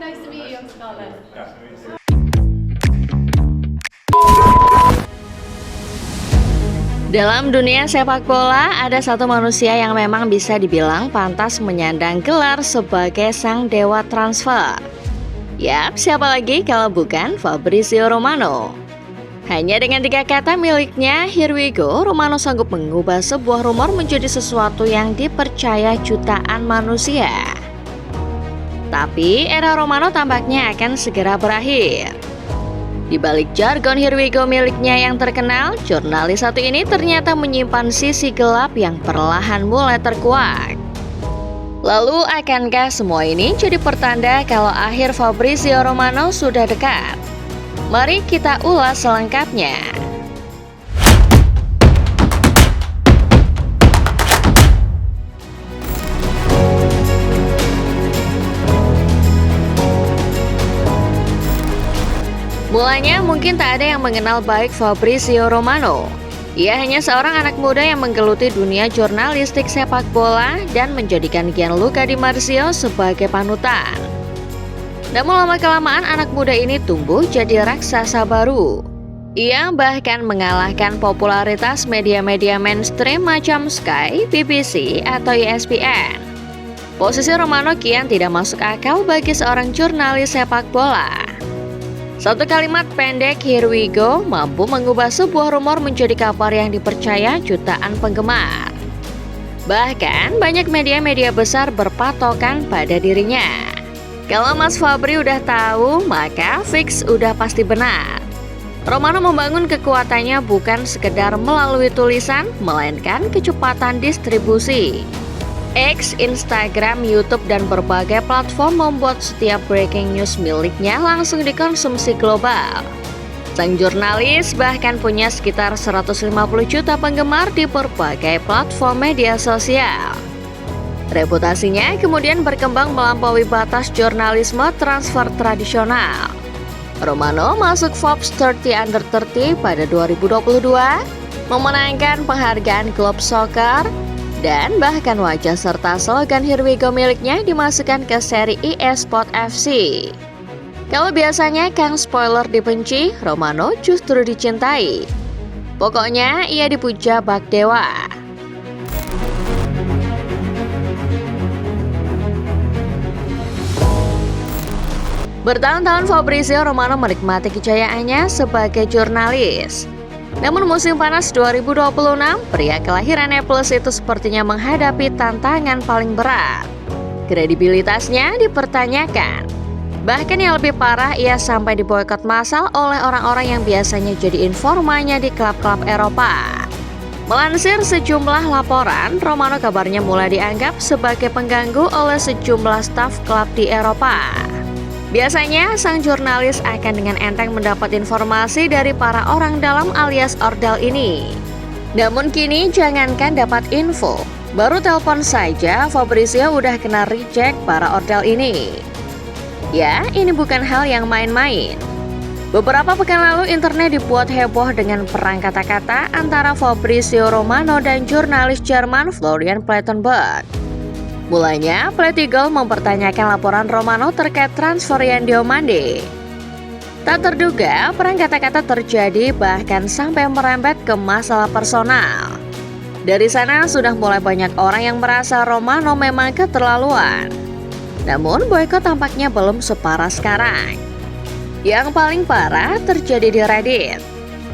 Nice to meet you, I'm Scarlett. Dalam dunia sepak bola, ada satu manusia yang memang bisa dibilang pantas menyandang gelar sebagai sang dewa transfer. Yap, siapa lagi kalau bukan Fabrizio Romano. Hanya dengan 3 kata miliknya, here we go, Romano sanggup mengubah sebuah rumor menjadi sesuatu yang dipercaya jutaan manusia. Tapi era Romano tampaknya akan segera berakhir. Di balik jargon here we go miliknya yang terkenal, jurnalis satu ini ternyata menyimpan sisi gelap yang perlahan mulai terkuak. Lalu akankah semua ini jadi pertanda kalau akhir Fabrizio Romano sudah dekat? Mari kita ulas selengkapnya. Mulanya mungkin tak ada yang mengenal baik Fabrizio Romano. Ia hanya seorang anak muda yang menggeluti dunia jurnalistik sepak bola dan menjadikan Gianluca Di Marzio sebagai panutan. Namun lama-kelamaan anak muda ini tumbuh jadi raksasa baru. Ia bahkan mengalahkan popularitas media-media mainstream macam Sky, BBC, atau ESPN. Posisi Romano kian tidak masuk akal bagi seorang jurnalis sepak bola. Satu kalimat pendek here we go mampu mengubah sebuah rumor menjadi kabar yang dipercaya jutaan penggemar. Bahkan banyak media-media besar berpatokan pada dirinya. Kalau Mas Fabri udah tahu, maka fix udah pasti benar. Romano membangun kekuatannya bukan sekedar melalui tulisan, melainkan kecepatan distribusi. X, Instagram, YouTube, dan berbagai platform membuat setiap breaking news miliknya langsung dikonsumsi global. Sang jurnalis bahkan punya sekitar 150 juta penggemar di berbagai platform media sosial. Reputasinya kemudian berkembang melampaui batas jurnalisme transfer tradisional. Romano masuk Forbes 30 Under 30 pada 2022, memenangkan penghargaan Globe Soccer, dan bahkan wajah serta slogan Here We Go miliknya dimasukkan ke seri EA Sport FC. Kalau biasanya Kang Spoiler dibenci, Romano justru dicintai. Pokoknya ia dipuja bak dewa. Bertahun-tahun Fabrizio Romano menikmati kejayaannya sebagai jurnalis. Namun musim panas 2026, pria kelahiran Naples itu sepertinya menghadapi tantangan paling berat. Kredibilitasnya dipertanyakan. Bahkan yang lebih parah, ia sampai diboikot massal oleh orang-orang yang biasanya jadi informannya di klub-klub Eropa. Melansir sejumlah laporan, Romano kabarnya mulai dianggap sebagai pengganggu oleh sejumlah staf klub di Eropa. Biasanya, sang jurnalis akan dengan enteng mendapat informasi dari para orang dalam alias ordal ini. Namun kini jangankan dapat info, baru telepon saja Fabrizio udah kena reject para ordal ini. Ya, ini bukan hal yang main-main. Beberapa pekan lalu internet dibuat heboh dengan perang kata-kata antara Fabrizio Romano dan jurnalis Jerman Florian Plettenberg. Mulanya, Plettigol mempertanyakan laporan Romano terkait transfer Yan Diomande. Tak terduga, perang kata-kata terjadi bahkan sampai merembet ke masalah personal. Dari sana sudah mulai banyak orang yang merasa Romano memang keterlaluan. Namun, boykot tampaknya belum separah sekarang. Yang paling parah terjadi di Reddit.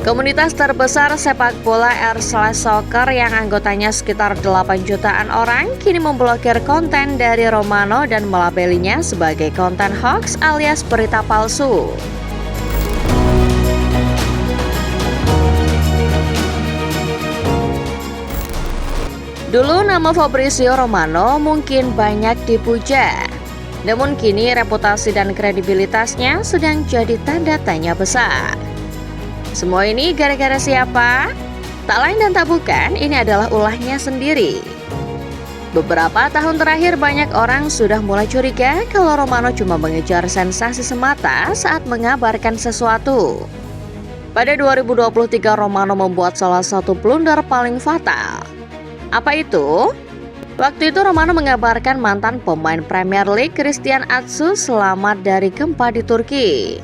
Komunitas terbesar sepak bola r/soccer yang anggotanya sekitar 8 jutaan orang kini memblokir konten dari Romano dan melabelinya sebagai konten hoax alias berita palsu. Dulu nama Fabrizio Romano mungkin banyak dipuja, namun kini reputasi dan kredibilitasnya sedang jadi tanda tanya besar. Semua ini gara-gara siapa? Tak lain dan tak bukan, ini adalah ulahnya sendiri. Beberapa tahun terakhir banyak orang sudah mulai curiga kalau Romano cuma mengejar sensasi semata saat mengabarkan sesuatu. Pada 2023 Romano membuat salah satu blunder paling fatal. Apa itu? Waktu itu Romano mengabarkan mantan pemain Premier League Christian Atsu selamat dari gempa di Turki.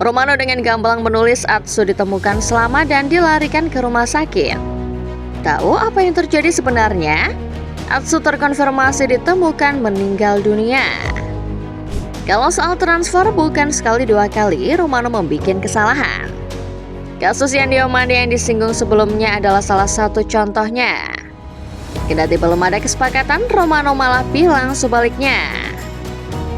Romano dengan gamblang menulis Atsu ditemukan selamat dan dilarikan ke rumah sakit. Tahu apa yang terjadi sebenarnya? Atsu terkonfirmasi ditemukan meninggal dunia. Kalau soal transfer bukan sekali dua kali Romano membuat kesalahan. Kasus Yandy Omande yang disinggung sebelumnya adalah salah satu contohnya. Kendati belum ada kesepakatan, Romano malah bilang sebaliknya.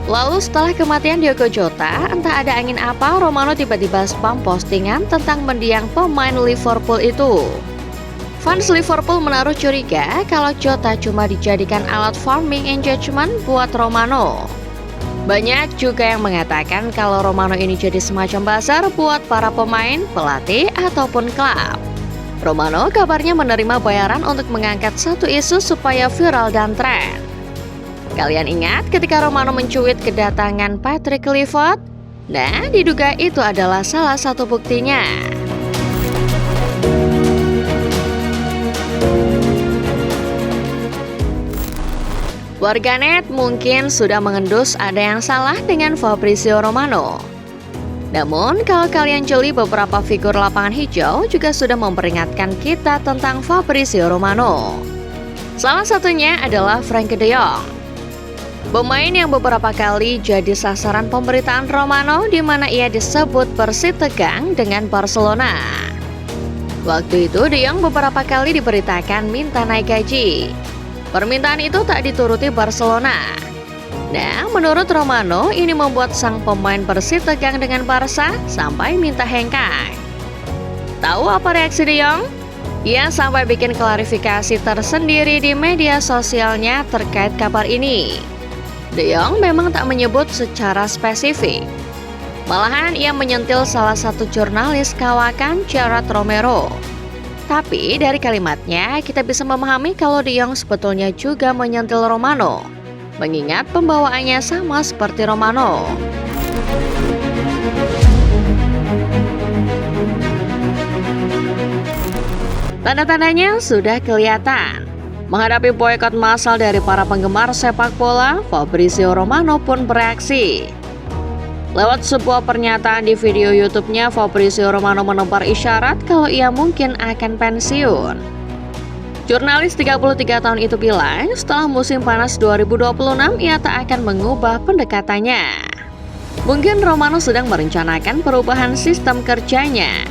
Lalu setelah kematian Diogo Jota, entah ada angin apa, Romano tiba-tiba spam postingan tentang mendiang pemain Liverpool itu. Fans Liverpool menaruh curiga kalau Jota cuma dijadikan alat farming engagement buat Romano. Banyak juga yang mengatakan kalau Romano ini jadi semacam buzzer buat para pemain, pelatih, ataupun klub. Romano kabarnya menerima bayaran untuk mengangkat satu isu supaya viral dan tren. Kalian ingat ketika Romano mencuit kedatangan Patrick Kluivert? Nah, diduga itu adalah salah satu buktinya. Warganet mungkin sudah mengendus ada yang salah dengan Fabrizio Romano. Namun, kalau kalian jeli, beberapa figur lapangan hijau juga sudah memperingatkan kita tentang Fabrizio Romano. Salah satunya adalah Frenkie de Jong, pemain yang beberapa kali jadi sasaran pemberitaan Romano di mana ia disebut bersitegang dengan Barcelona. Waktu itu de Jong beberapa kali diberitakan minta naik gaji. Permintaan itu tak dituruti Barcelona. Nah, menurut Romano, ini membuat sang pemain bersitegang dengan Barca sampai minta hengkang. Tahu apa reaksi de Jong? Ia sampai bikin klarifikasi tersendiri di media sosialnya terkait kabar ini. De Jong memang tak menyebut secara spesifik. Malahan ia menyentil salah satu jurnalis kawakan, Gerard Romero. Tapi dari kalimatnya kita bisa memahami kalau de Jong sebetulnya juga menyentil Romano, mengingat pembawaannya sama seperti Romano. Tanda-tandanya sudah kelihatan. Menghadapi boikot massal dari para penggemar sepak bola, Fabrizio Romano pun bereaksi. Lewat sebuah pernyataan di video YouTube-nya, Fabrizio Romano menebar isyarat kalau ia mungkin akan pensiun. Jurnalis 33 tahun itu bilang, setelah musim panas 2026, ia tak akan mengubah pendekatannya. Mungkin Romano sedang merencanakan perubahan sistem kerjanya.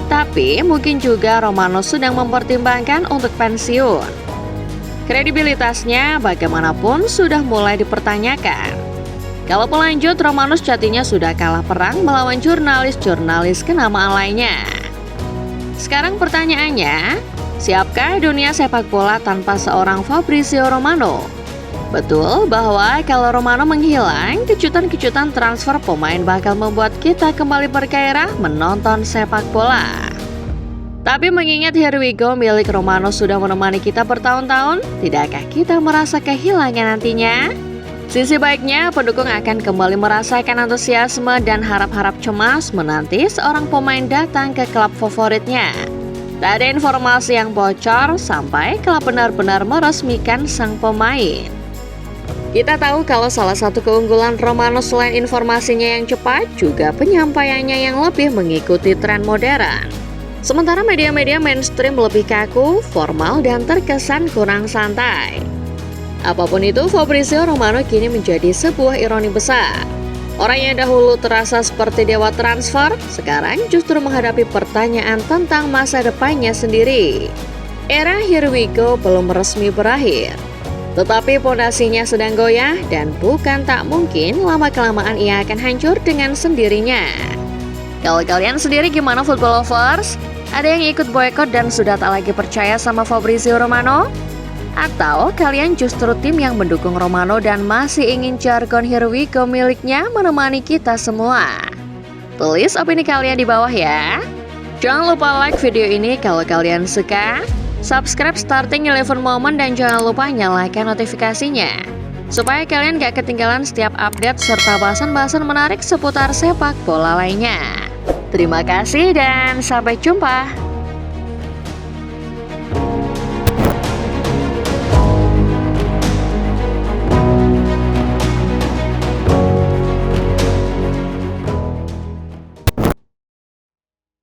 Tapi mungkin juga Romano sedang mempertimbangkan untuk pensiun. Kredibilitasnya bagaimanapun sudah mulai dipertanyakan. Kalau lanjut, Romano sejatinya sudah kalah perang melawan jurnalis-jurnalis kenamaan lainnya. Sekarang pertanyaannya, siapkah dunia sepak bola tanpa seorang Fabrizio Romano? Betul bahwa kalau Romano menghilang, kejutan-kejutan transfer pemain bakal membuat kita kembali bergairah menonton sepak bola. Tapi mengingat Here We Go milik Romano sudah menemani kita bertahun-tahun, tidakkah kita merasa kehilangan nantinya? Sisi baiknya, pendukung akan kembali merasakan antusiasme dan harap-harap cemas menanti seorang pemain datang ke klub favoritnya. Tak ada informasi yang bocor sampai klub benar-benar meresmikan sang pemain. Kita tahu kalau salah satu keunggulan Romano selain informasinya yang cepat, juga penyampaiannya yang lebih mengikuti tren modern. Sementara media-media mainstream lebih kaku, formal, dan terkesan kurang santai. Apapun itu, Fabrizio Romano kini menjadi sebuah ironi besar. Orang yang dahulu terasa seperti dewa transfer, sekarang justru menghadapi pertanyaan tentang masa depannya sendiri. Era Here We Go belum resmi berakhir, tetapi pondasinya sedang goyah dan bukan tak mungkin lama-kelamaan ia akan hancur dengan sendirinya. Kalau kalian sendiri gimana football lovers? Ada yang ikut boykot dan sudah tak lagi percaya sama Fabrizio Romano? Atau kalian justru tim yang mendukung Romano dan masih ingin jargon Here We Go miliknya menemani kita semua? Tulis opini kalian di bawah ya. Jangan lupa like video ini kalau kalian suka, subscribe Starting 11 Moment, dan jangan lupa nyalakan notifikasinya supaya kalian gak ketinggalan setiap update serta bahasan-bahasan menarik seputar sepak bola lainnya. Terima kasih dan sampai jumpa.